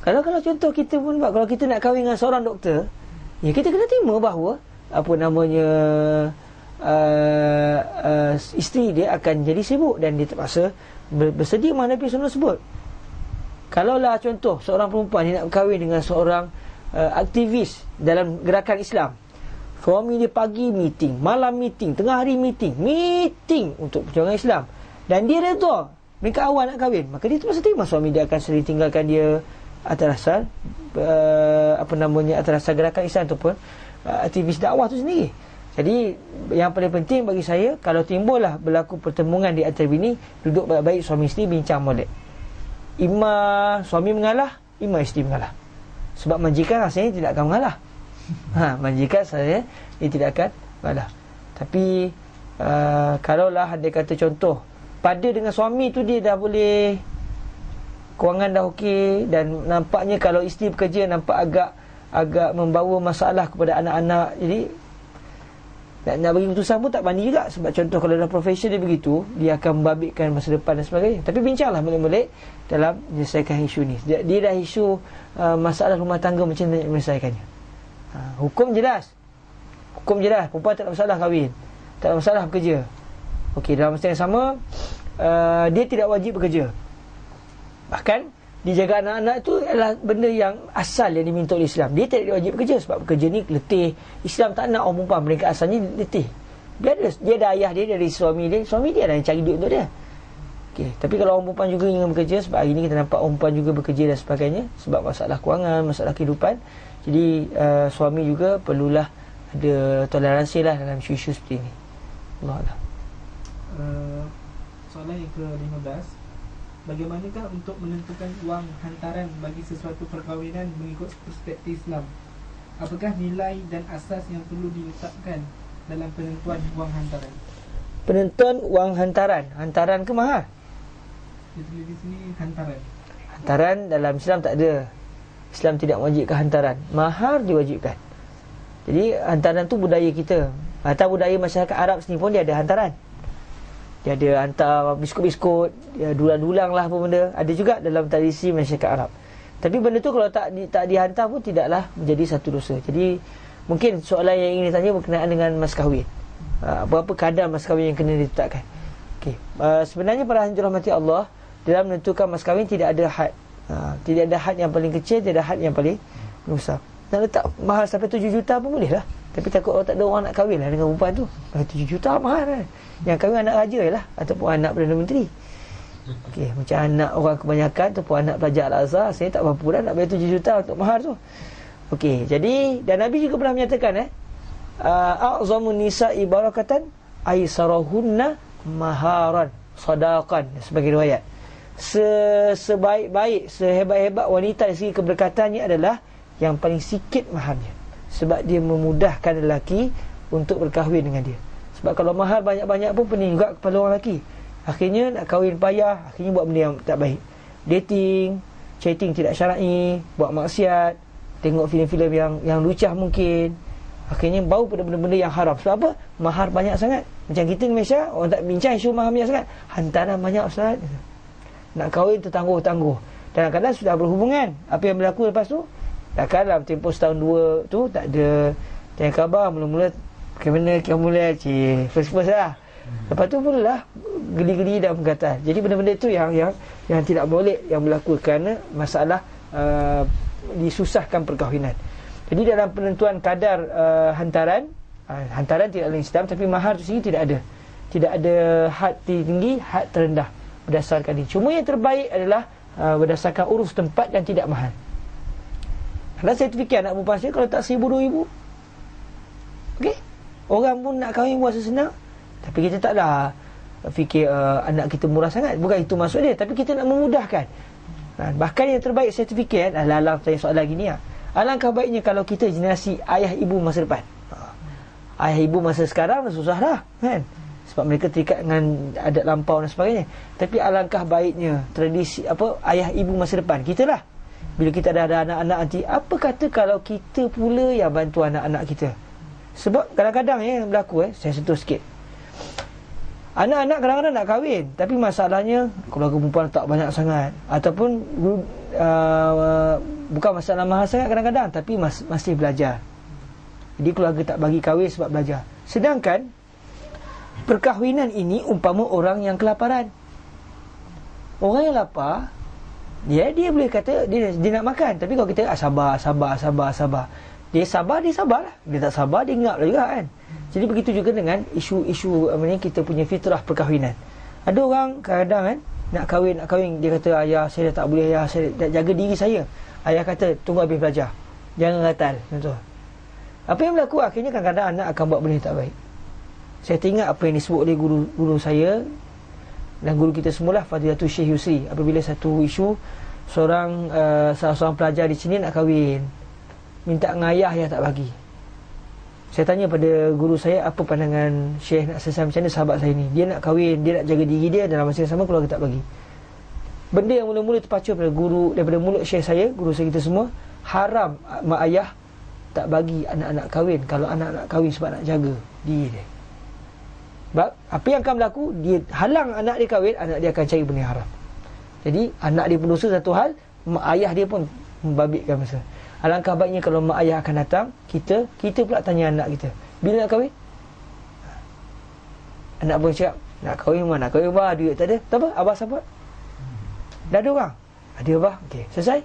Kalau contoh kita pun buat, kalau kita nak kahwin dengan seorang doktor, ya kita kena terima bahawa apa namanya isteri dia akan jadi sibuk dan dia terpaksa bersedia menghadapi semua tersebut. Kalaulah contoh seorang perempuan yang nak berkahwin dengan seorang aktivis dalam gerakan Islam, suami dia pagi meeting, malam meeting, tengah hari meeting untuk perjuangan Islam, dan dia redha mereka awal nak kahwin, maka dia terpaksa terima suami dia akan sering tinggalkan dia atas dasar atas dasar gerakan Islam ataupun aktivis dakwah tu sendiri. Jadi yang paling penting bagi saya, kalau timbullah berlaku pertemuan di antara bini, duduk baik-baik suami isteri, bincang molek. Ima suami mengalah, ima isteri mengalah. Sebab majikan rasanya tidak akan mengalah. Majikan saya dia tidak akan mengalah. Tapi kalaulah andai kata contoh pada dengan suami tu dia dah boleh, kewangan dah okey, dan nampaknya kalau isteri bekerja nampak agak membawa masalah kepada anak-anak, jadi nak bagi keputusan pun tak berani juga. Sebab contoh kalau dalam profession dia begitu, dia akan membabitkan masa depan dan sebagainya. Tapi bincanglah molek-molek dalam menyelesaikan isu ni. Dia dah isu masalah rumah tangga, macam mana nak menyelesaikannya. Hukum jelas, perempuan tak ada masalah kahwin, tak ada masalah bekerja. Okey, dalam masa yang sama dia tidak wajib bekerja. Bahkan dijaga anak-anak itu adalah benda yang asal yang diminta oleh Islam. Dia tidak wajib bekerja sebab bekerja ni letih. Islam tak nak orang perempuan, mereka asalnya letih. Dia ada ayah dia, dari suami dia lah yang cari duit untuk dia. Okay. Tapi kalau orang perempuan juga ingin bekerja, sebab hari ni kita nampak orang perempuan juga bekerja dan sebagainya, sebab masalah kewangan, masalah kehidupan. Jadi suami juga perlulah ada toleransi lah dalam isu-isu seperti ini. Allah Allah. Soalan yang ke-15, bagaimanakah untuk menentukan wang hantaran bagi sesuatu perkahwinan mengikut perspektif Islam? Apakah nilai dan asas yang perlu diletakkan dalam penentuan wang hantaran? Penentuan wang hantaran, hantaran ke mahar? Dia tulis di sini hantaran. Hantaran dalam Islam tak ada. Islam tidak mewajibkan hantaran. Mahar diwajibkan. Jadi hantaran tu budaya kita. Atau budaya masyarakat Arab sini pun dia ada hantaran. Dia ada hantar biskut-biskut, dia dulang-dulang lah apa benda. Ada juga dalam tradisi masyarakat Arab. Tapi benda tu kalau tak dihantar pun tidaklah menjadi satu dosa. Jadi mungkin soalan yang ingin ditanya berkenaan dengan mas kahwin. Berapa kadar mas kahwin yang kena ditetapkan? Okay. Sebenarnya para hadirin rahmati Allah, dalam menentukan mas kahwin tidak ada had. Tidak ada had yang paling kecil, tidak ada had yang paling besar. Nak letak mahal sampai 7 juta pun boleh lah. Tapi takut tak ada orang nak kahwin lah dengan perempuan tu. 7 juta mahal kan. Yang kahwin anak raja lah, ataupun anak Perdana Menteri. Okey, macam anak orang kebanyakan ataupun anak pelajar Al-Azhar, saya tak mampu dah nak bayar 7 juta untuk mahar tu. Okey, jadi dan Nabi juga pernah menyatakan a'zamun nisa'i barakatan aisarahunna maharan sadaqan, sebagai riwayat. Sebaik-baik, sehebat-hebat wanita dari segi keberkatannya adalah yang paling sikit maharnya. Sebab dia memudahkan lelaki untuk berkahwin dengan dia. Sebab kalau mahar banyak-banyak pun pening juga kepala orang lelaki. Akhirnya nak kahwin payah, akhirnya buat benda yang tak baik. Dating, chatting tidak syar'i, buat maksiat, tengok filem-filem yang lucah mungkin. Akhirnya bau pada benda-benda yang haram. Sebab apa? Mahar banyak sangat. Macam kita di Malaysia, orang tak bincang isu mahar banyak sangat. Hantaran banyak Ustaz. Nak kahwin tertangguh-tangguh. Dan kadang-kadang sudah berhubungan. Apa yang berlaku lepas tu? Takkan dalam tempoh setahun dua tu tak ada tanya khabar, mula-mula bagaimana kamu mulai first lah. Lepas tu pula geli-geli dan perkataan. Jadi benda-benda tu yang tidak boleh yang berlaku kerana masalah disusahkan perkahwinan. Jadi dalam penentuan kadar hantaran tidak dalam Islam, tapi mahar tu sendiri tidak ada. Tidak ada had tinggi, had terendah berdasarkan ini. Cuma yang terbaik adalah berdasarkan uruf tempat dan tidak mahal. Kalau saya terfikir anak perempuan saya, kalau tak 1,000-2,000, okey, orang pun nak kahwin buat senang. Tapi kita taklah fikir anak kita murah sangat. Bukan itu maksud dia, tapi kita nak memudahkan. Bahkan yang terbaik saya terfikir adalah tanya soalan gini lah. Alangkah baiknya kalau kita generasi ayah ibu masa depan. Ayah ibu masa sekarang susah dah kan, sebab mereka terikat dengan adat lampau dan sebagainya. Tapi alangkah baiknya tradisi ayah ibu masa depan kita lah. Bila kita dah ada anak-anak nanti, apa kata kalau kita pula yang bantu anak-anak kita? Sebab kadang-kadang yang berlaku saya sentuh sikit. Anak-anak kadang-kadang nak kahwin, tapi masalahnya keluarga perempuan tak banyak sangat, ataupun bukan masalah mahal sangat kadang-kadang, tapi masih belajar. Jadi keluarga tak bagi kahwin sebab belajar. Sedangkan perkahwinan ini umpama orang yang kelaparan. Orang yang lapar, dia boleh kata dia nak makan, tapi kalau kita sabar. Dia sabarlah. Dia tak sabar, dia ngap lah juga kan. Jadi begitu juga dengan isu kita punya fitrah perkahwinan. Ada orang kadang-kadang kan nak kahwin, dia kata, ayah saya dah tak boleh, ayah saya dah jaga diri saya. Ayah kata tunggu habis belajar, jangan gatal. Contoh, apa yang berlaku akhirnya kadang-kadang anak akan buat benda yang tak baik. Saya teringat apa yang disebut oleh guru saya dan guru kita semualah, Fadilatul Syekh Yusri. Apabila satu isu, salah seorang pelajar di sini nak kahwin, minta dengan ayah yang tak bagi. Saya tanya pada guru saya, apa pandangan Syekh nak selesai macam mana sahabat saya ni? Dia nak kahwin, dia nak jaga diri dia, dalam masa yang sama keluarga tak bagi. Benda yang mula-mula terpacu daripada mulut Syekh saya, guru saya kita semua, haram mak ayah tak bagi anak-anak kahwin kalau anak nak kahwin sebab nak jaga diri dia. Sebab apa yang akan berlaku, dia halang anak dia kahwin, anak dia akan cari benda yang haram. Jadi anak dia pun dosa satu hal, mak ayah dia pun membabitkan masa. Alangkah baiknya kalau mak ayah akan datang, kita pula tanya anak kita, bila nak kahwin? Anak pun cakap, nak kahwin mana? Nak kahwin abah, duit tak ada. Tak apa, abah support. Dah ada orang? Ada abah. Okey, selesai.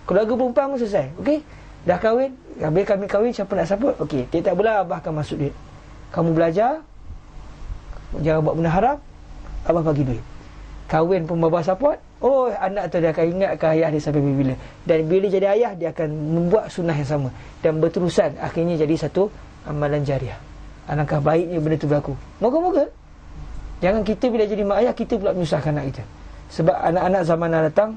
Keluarga perempuan pun selesai. Okey, dah kahwin, habis kami kahwin, siapa nak support? Okey, tiap-tiap bulan abah akan masuk duit. Kamu belajar, jangan buat benda haram, abah bagi duit. Kahwin pun abah support. Oh, anak tu dia akan ingatkan ayah dia sampai bila. Dan bila jadi ayah, dia akan membuat sunnah yang sama dan berterusan, akhirnya jadi satu amalan jariah. Alangkah baiknya benda tu berlaku. Moga-moga jangan kita bila jadi mak ayah, kita pula menyusahkan anak kita. Sebab anak-anak zaman yang datang,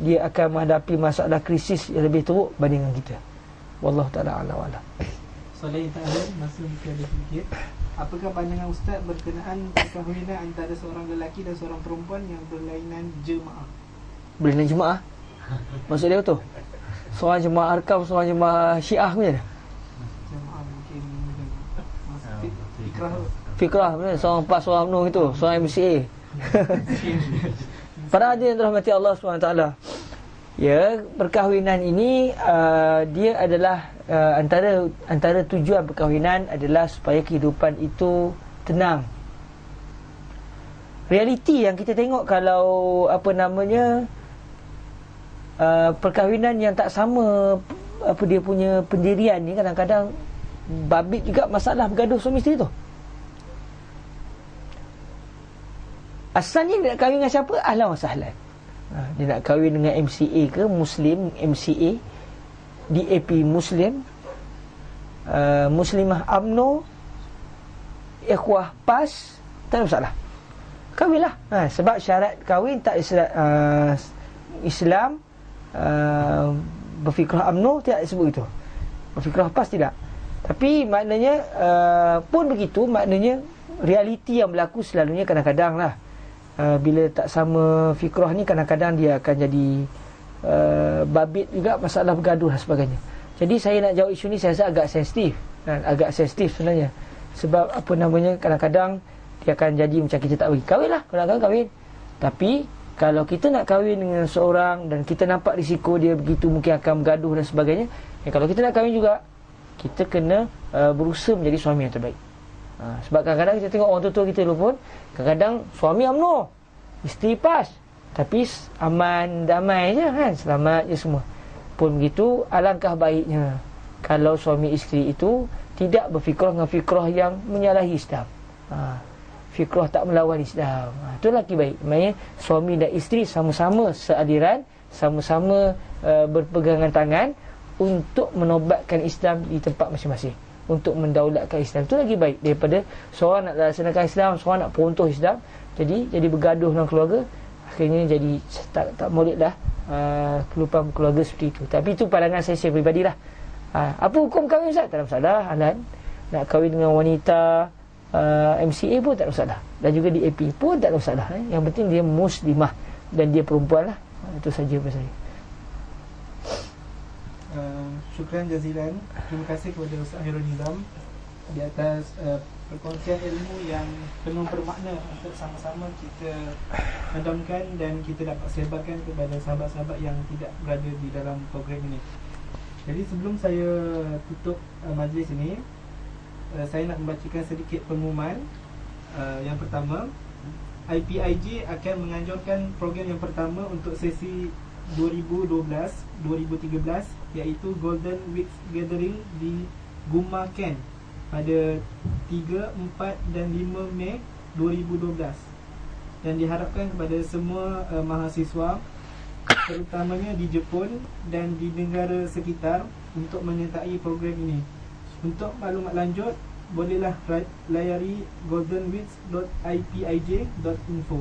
dia akan menghadapi masalah krisis yang lebih teruk bandingkan kita. Wallahu ta'ala a'lam wa a'lam. Soalan yang terakhir, masa mungkin ada sedikit. Apakah pandangan Ustaz berkenaan perkahwinan antara seorang lelaki dan seorang perempuan yang berlainan jemaah? Berlainan jemaah? Maksud dia betul? Seorang jemaah Arkam, seorang jemaah Syiah macam mana? Jemaah mungkin fikrah. Fikrah macam mana? Seorang PAS, seorang UMNO itu, seorang MCA. Para hadirin yang dirahmati Allah SWT, ya, perkahwinan ini dia adalah antara tujuan perkahwinan adalah supaya kehidupan itu tenang. Realiti yang kita tengok kalau perkahwinan yang tak sama dia punya pendirian ni, kadang-kadang babit juga masalah bergaduh suami isteri tu. Asalnya dia nak kahwin dengan siapa? Ahlan wa sahlan. Dia nak kahwin dengan MCA ke Muslim, MCA, DAP Muslim, Muslimah UMNO, Ikhwah PAS, tak ada masalah, kahwinlah. Sebab syarat kahwin tak Islam, berfikrah UMNO tidak disebut itu, berfikrah PAS tidak. Tapi maknanya pun begitu, maknanya realiti yang berlaku selalunya kadang-kadang lah, bila tak sama fikrah ni, kadang-kadang dia akan jadi babit juga, masalah bergaduh dan sebagainya. Jadi saya nak jawab isu ni, saya rasa agak sensitif sebenarnya. Sebab kadang-kadang dia akan jadi macam kita tak bagi. Kahwin lah, kalau nak kahwin. Tapi kalau kita nak kahwin dengan seorang dan kita nampak risiko dia begitu, mungkin akan bergaduh dan sebagainya, kalau kita nak kahwin juga, kita kena berusaha menjadi suami yang terbaik. Sebab kadang-kadang kita tengok orang tua kita dulu pun, kadang-kadang suami UMNO, isteri PAS, tapi aman, damai je kan, selamat je semua. Pun begitu, alangkah baiknya kalau suami isteri itu tidak berfikrah dengan fikrah yang menyalahi Islam, fikrah tak melawan Islam. Itu lagi baik. Maksudnya suami dan isteri sama-sama sealiran, sama-sama berpegangan tangan untuk menobatkan Islam di tempat masing-masing, untuk mendaulatkan Islam. Itu lagi baik daripada seorang nak laksanakan Islam, seorang nak perontoh Islam, jadi bergaduh dalam keluarga, akhirnya jadi tak molek dah kehidupan keluarga seperti itu. Tapi itu pandangan saya pribadilah. Apa hukum kahwin Ustaz? Tak ada masalah. Halan nak kahwin dengan wanita MCA pun tak ada masalah, dan juga di AP pun tak ada masalah. Yang penting dia muslimah dan dia perempuan lah. Itu saja pasal saya. Syukran jazilan. Terima kasih kepada Ustaz Hairul Nizam di atas perkongsian ilmu yang penuh bermakna untuk sama-sama kita hadamkan dan kita dapat sebarkan kepada sahabat-sahabat yang tidak berada di dalam program ini. Jadi sebelum saya tutup majlis ini, saya nak membacakan sedikit pengumuman. Yang pertama, IPIJ akan menganjurkan program yang pertama untuk sesi 2012-2013, iaitu Golden Week Gathering di Guma Ken pada 3, 4 dan 5 Mei 2012, dan diharapkan kepada semua mahasiswa terutamanya di Jepun dan di negara sekitar untuk menyertai program ini. Untuk maklumat lanjut, bolehlah layari goldenweeks.ipij.info.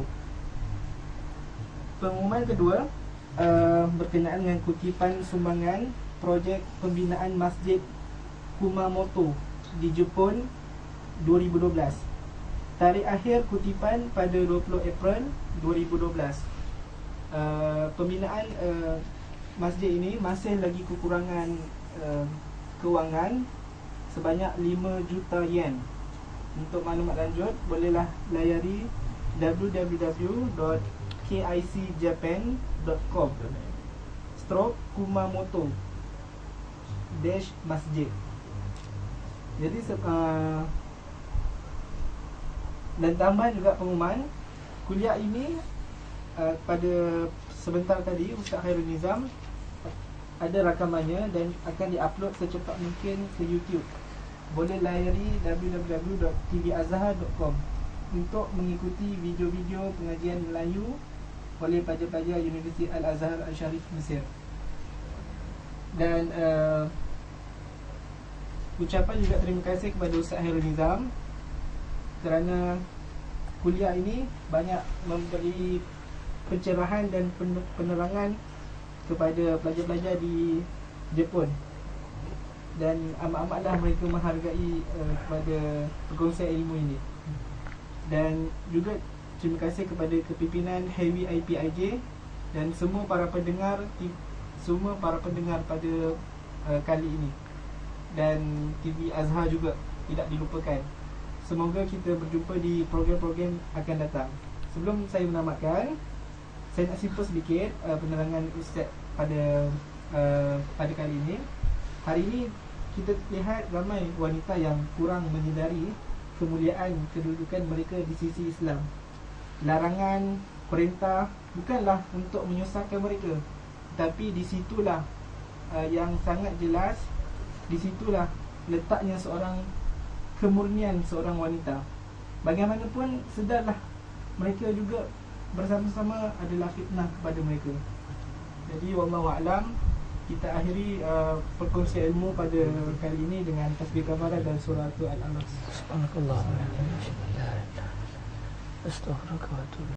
Pengumuman kedua berkenaan dengan kutipan sumbangan projek pembinaan Masjid Kumamoto di Jepun 2012. Tarikh akhir kutipan pada 20 April 2012. Pembinaan masjid ini masih lagi kekurangan kewangan sebanyak 5 juta yen. Untuk maklumat lanjut, bolehlah layari www.kicjapan.com/Kumamoto-masjid. Jadi dan tambahan juga pengumuman kuliah ini pada sebentar tadi Ustaz Khairul Nizam ada rakamannya dan akan diupload secepat mungkin ke YouTube. Boleh layari www.tvazhar.com untuk mengikuti video-video pengajian Melayu oleh pelajar-pelajar Universiti Al-Azhar Al-Sharif Mesir. Dan ucapan juga terima kasih kepada Ustaz Khairul Nizam kerana kuliah ini banyak memberi pencerahan dan penerangan kepada pelajar-pelajar di Jepun, dan amat-amatlah mereka menghargai kepada perkongsian ilmu ini. Dan juga terima kasih kepada kepimpinan Heavy IPIJ dan semua para pendengar pada kali ini, dan TV Azhar juga tidak dilupakan. Semoga kita berjumpa di program-program akan datang. Sebelum saya menamatkan, saya nak simpan sedikit penerangan Ustaz pada kali ini. Hari ini kita lihat ramai wanita yang kurang menyedari kemuliaan kedudukan mereka di sisi Islam. Larangan, perintah bukanlah untuk menyusahkan mereka, tapi di situlah yang sangat jelas, di situlah letaknya kemurnian seorang wanita. Bagaimanapun sedarlah mereka juga bersama-sama adalah fitnah kepada mereka. Jadi wallahu a'lam. Kita akhiri perkongsian ilmu pada kali ini dengan tasbih kafarat dan surah Al-Alaq. Subhanallah. Astaghfirullah.